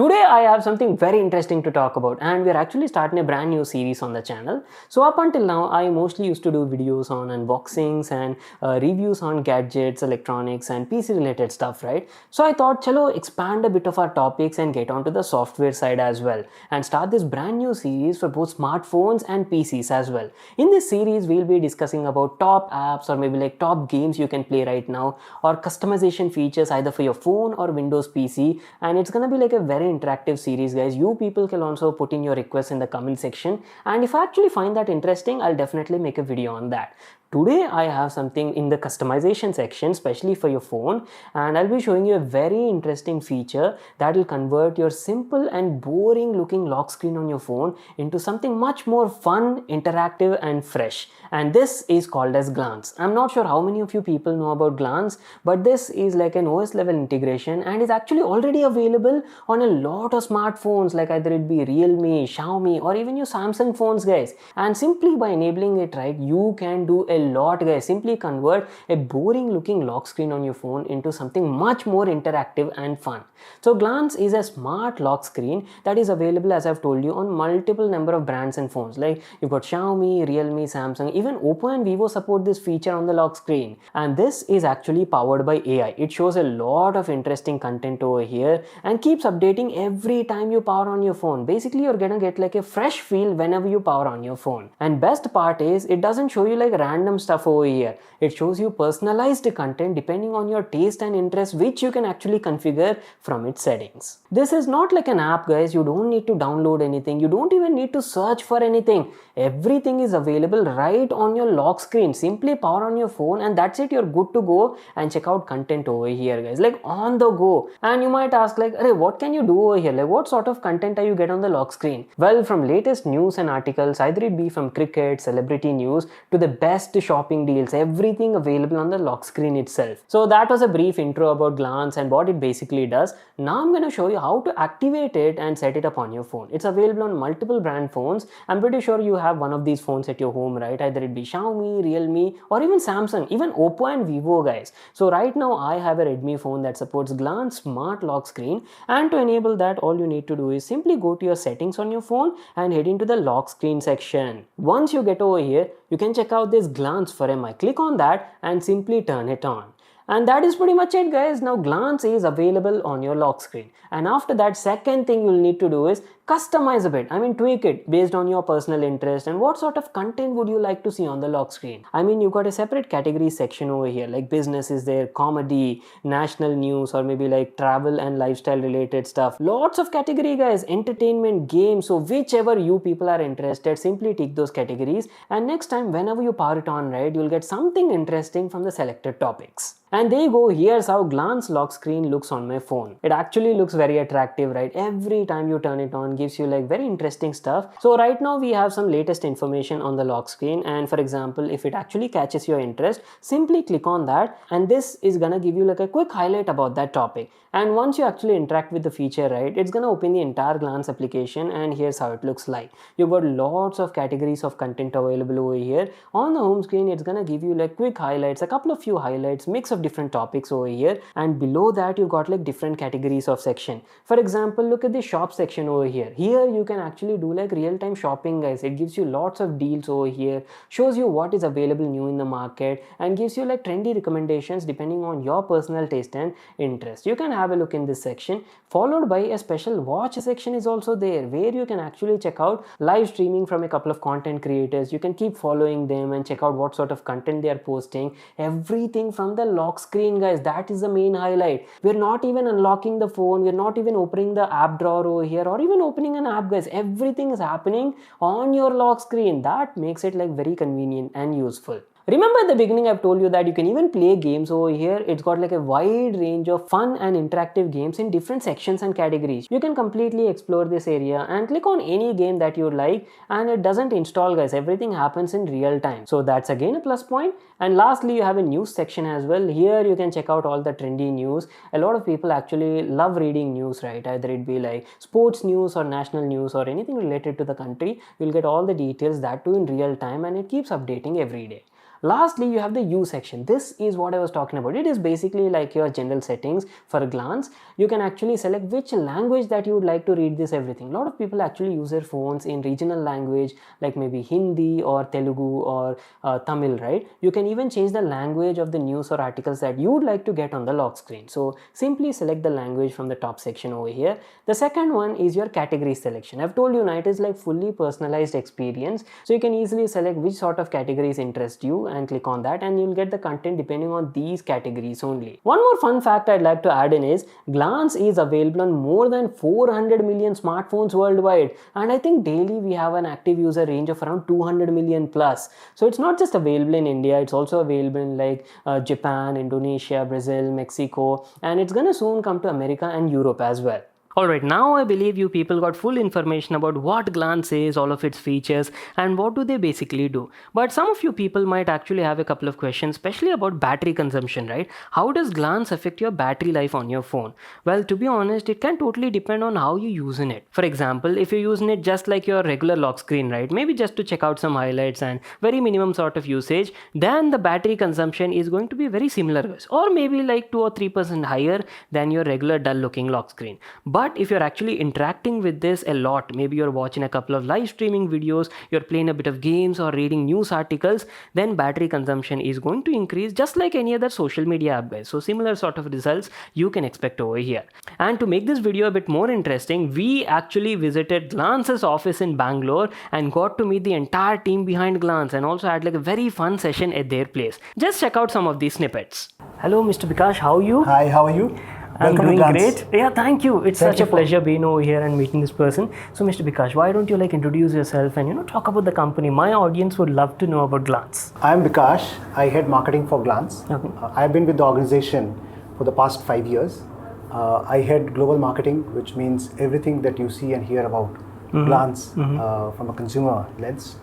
Today I have something very interesting to talk about, and we're actually starting a brand new series on the channel. So up until now I mostly used to do videos on unboxings and reviews on gadgets, electronics and PC related stuff, right? So I thought chalo expand a bit of our topics and get onto the software side as well and start this brand new series for both smartphones and PCs as well. In this series we'll be discussing about top apps or maybe like top games you can play right now, or customization features either for your phone or Windows PC, and it's gonna be like a very interactive series, guys. You people can also put in your requests in the comment section, and if I actually find that interesting, I'll definitely make a video on that. Today I have something in the customization section especially for your phone, and I'll be showing you a very interesting feature that will convert your simple and boring looking lock screen on your phone into something much more fun, interactive and fresh. And this is called as Glance. I'm not sure how many of you people know about Glance, but this is like an OS level integration and is actually already available on a lot of smartphones, like either it be Realme, Xiaomi or even your Samsung phones, guys. And simply by enabling it, right, you can do a lot, guys. Simply convert a boring looking lock screen on your phone into something much more interactive and fun. So Glance is a smart lock screen that is available, as I've told you, on multiple number of brands and phones. Like you've got Xiaomi, Realme, Samsung, even Oppo and Vivo support this feature on the lock screen. And this is actually powered by AI. It shows a lot of interesting content over here and keeps updating every time you power on your phone. Basically you're gonna get like a fresh feel whenever you power on your phone. And best part is it doesn't show you like random stuff over here. It shows you personalized content depending on your taste and interest, which you can actually configure from its settings. This is not like an app, guys. You don't need to download anything. You don't even need to search for anything. Everything is available right on your lock screen. Simply power on your phone and that's it. You're good to go and check out content over here, guys, like on the go. And you might ask like, hey, what can you do over here? Like what sort of content are you get on the lock screen? Well, from latest news and articles, either it be from cricket, celebrity news to the best shopping deals, everything available on the lock screen itself. So that was a brief intro about Glance and what it basically does. Now I'm going to show you how to activate it and set it up on your phone. It's available on multiple brand phones. I'm pretty sure you have one of these phones at your home, right? Either it be Xiaomi, Realme or even Samsung, even Oppo and Vivo, guys. So right now I have a Redmi phone that supports Glance smart lock screen, and to enable that all you need to do is simply go to your settings on your phone and head into the lock screen section. Once you get over here, you can check out this Glance for a mic. Click on that and simply turn it on. And that is pretty much it, guys. Now Glance is available on your lock screen. And after that, second thing you'll need to do is customize a bit. I mean, tweak it based on your personal interest and what sort of content would you like to see on the lock screen. I mean, you've got a separate category section over here, like business is there, comedy, national news, or maybe like travel and lifestyle related stuff. Lots of category, guys. Entertainment, games. So whichever you people are interested, simply tick those categories. And next time, whenever you power it on, right, you'll get something interesting from the selected topics. And there you go, here's how Glance lock screen looks on my phone. It actually looks very attractive, right? Every time you turn it on, gives you like very interesting stuff. So right now we have some latest information on the lock screen, and for example, if it actually catches your interest, simply click on that and this is gonna give you like a quick highlight about that topic. And once you actually interact with the feature, right, it's gonna open the entire Glance application, and here's how it looks like. You've got lots of categories of content available over here. On the home screen, it's gonna give you like quick highlights, a couple of few highlights, mix of different topics over here, and below that you've got like different categories of section. For example, look at the shop section over here. Here you can actually do like real-time shopping, guys. It gives you lots of deals over here, shows you what is available new in the market, and gives you like trendy recommendations depending on your personal taste and interest. You can have a look in this section, followed by a special watch section is also there, where you can actually check out live streaming from a couple of content creators. You can keep following them and check out what sort of content they are posting. Everything from the lock screen, guys. That is the main highlight. We're not even unlocking the phone, we're not even opening the app drawer over here or even opening an app, guys. Everything is happening on your lock screen. That makes it like very convenient and useful. Remember at the beginning I've told you that you can even play games over here. It's got like a wide range of fun and interactive games in different sections and categories. You can completely explore this area and click on any game that you like, and it doesn't install, guys. Everything happens in real time. So that's again a plus point. And lastly, you have a news section as well. Here you can check out all the trendy news. A lot of people actually love reading news, right? Either it be like sports news or national news or anything related to the country. You'll get all the details, that too in real time, and it keeps updating every day. Lastly, you have the U section. This is what I was talking about. It is basically like your general settings for a glance. You can actually select which language that you would like to read this everything. A lot of people actually use their phones in regional language like maybe Hindi or Telugu or Tamil, right? You can even change the language of the news or articles that you would like to get on the lock screen. So simply select the language from the top section over here. The second one is your category selection. I've told you now it is like fully personalized experience. So you can easily select which sort of categories interest you and click on that, and you'll get the content depending on these categories only. One more fun fact I'd like to add in is Glance is available on more than 400 million smartphones worldwide, and I think daily we have an active user range of around 200 million plus. So it's not just available in India, it's also available in like Japan, Indonesia, Brazil, Mexico, and it's gonna soon come to America and Europe as well. Alright, now I believe you people got full information about what Glance is, all of its features, and what do they basically do. But some of you people might actually have a couple of questions, especially about battery consumption, right? How does Glance affect your battery life on your phone? Well, to be honest, it can totally depend on how you're using it. For example, if you're using it just like your regular lock screen, right? Maybe just to check out some highlights and very minimum sort of usage, then the battery consumption is going to be very similar, or maybe like 2 or 3% higher than your regular dull looking lock screen. But if you're actually interacting with this a lot, maybe you're watching a couple of live streaming videos, you're playing a bit of games or reading news articles, then battery consumption is going to increase just like any other social media app, guys. So similar sort of results you can expect over here. And to make this video a bit more interesting, we actually visited Glance's office in Bangalore and got to meet the entire team behind Glance, and also had like a very fun session at their place. Just check out some of these snippets. Hello Mr. Bikash, how are you? Hi, how are you? I'm doing great. Yeah, thank you. It's such a pleasure being over here and meeting this person. So, Mr. Bikash, why don't you like introduce yourself and talk about the company? My audience would love to know about Glance. I'm Bikash. I head marketing for Glance. Okay. I've been with the organization for the past 5 years. I head global marketing, which means everything that you see and hear about Glance from a consumer lens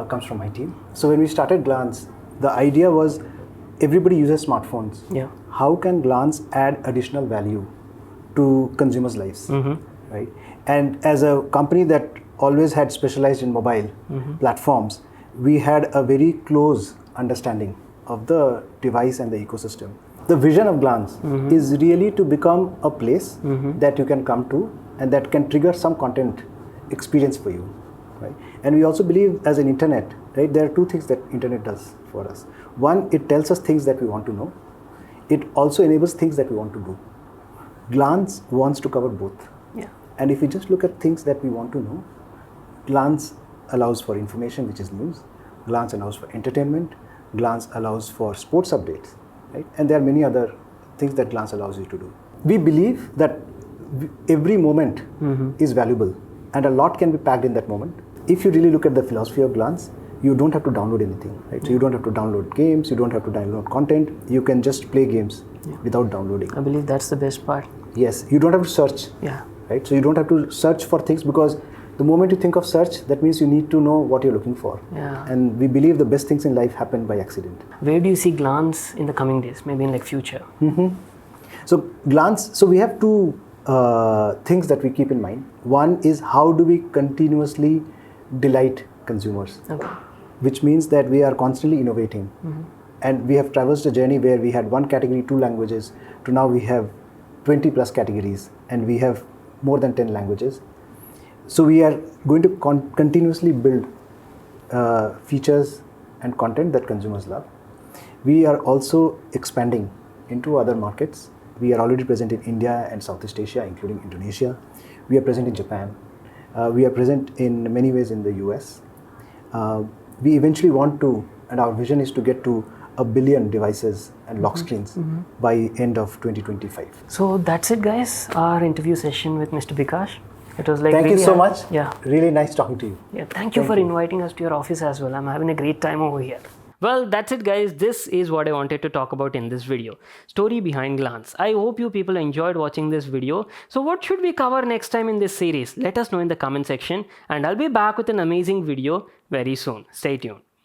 comes from my team. So when we started Glance, the idea was everybody uses smartphones. Yeah. How can Glance add additional value to consumers' lives, right? And as a company that always had specialized in mobile platforms, we had a very close understanding of the device and the ecosystem. The vision of Glance is really to become a place that you can come to and that can trigger some content experience for you, right? And we also believe as an internet, right, there are two things that internet does for us. One, it tells us things that we want to know. It also enables things that we want to do. Glance wants to cover both. Yeah. And if we just look at things that we want to know, Glance allows for information, which is news. Glance allows for entertainment. Glance allows for sports updates, right? And there are many other things that Glance allows you to do. We believe that every moment is valuable, and a lot can be packed in that moment. If you really look at the philosophy of Glance, you don't have to download anything, right? So you don't have to download games, you don't have to download content, you can just play games without downloading. I believe that's the best part. Yes, you don't have to search, right? So you don't have to search for things, because the moment you think of search, that means you need to know what you're looking for. Yeah. And we believe the best things in life happen by accident. Where do you see Glance in the coming days, maybe in like future? So Glance, so we have two things that we keep in mind. One is how do we continuously delight consumers, which means that we are constantly innovating. And we have traversed a journey where we had one category, 2 languages, to now we have 20 plus categories, and we have more than 10 languages. So we are going to continuously build features and content that consumers love. We are also expanding into other markets. We are already present in India and Southeast Asia, including Indonesia. We are present in Japan. We are present in many ways in the US. We eventually want to, and our vision is to get to 1 billion devices and lock screens by end of 2025. So that's it, guys. Our interview session with Mr. Bikash. It was like thank really you so much. Yeah. Really nice talking to you. Yeah. Thank you for inviting us to your office as well. I'm having a great time over here. Well, that's it, guys. This is what I wanted to talk about in this video. Story behind Glance. I hope you people enjoyed watching this video. So what should we cover next time in this series? Let us know in the comment section, and I'll be back with an amazing video very soon. Stay tuned.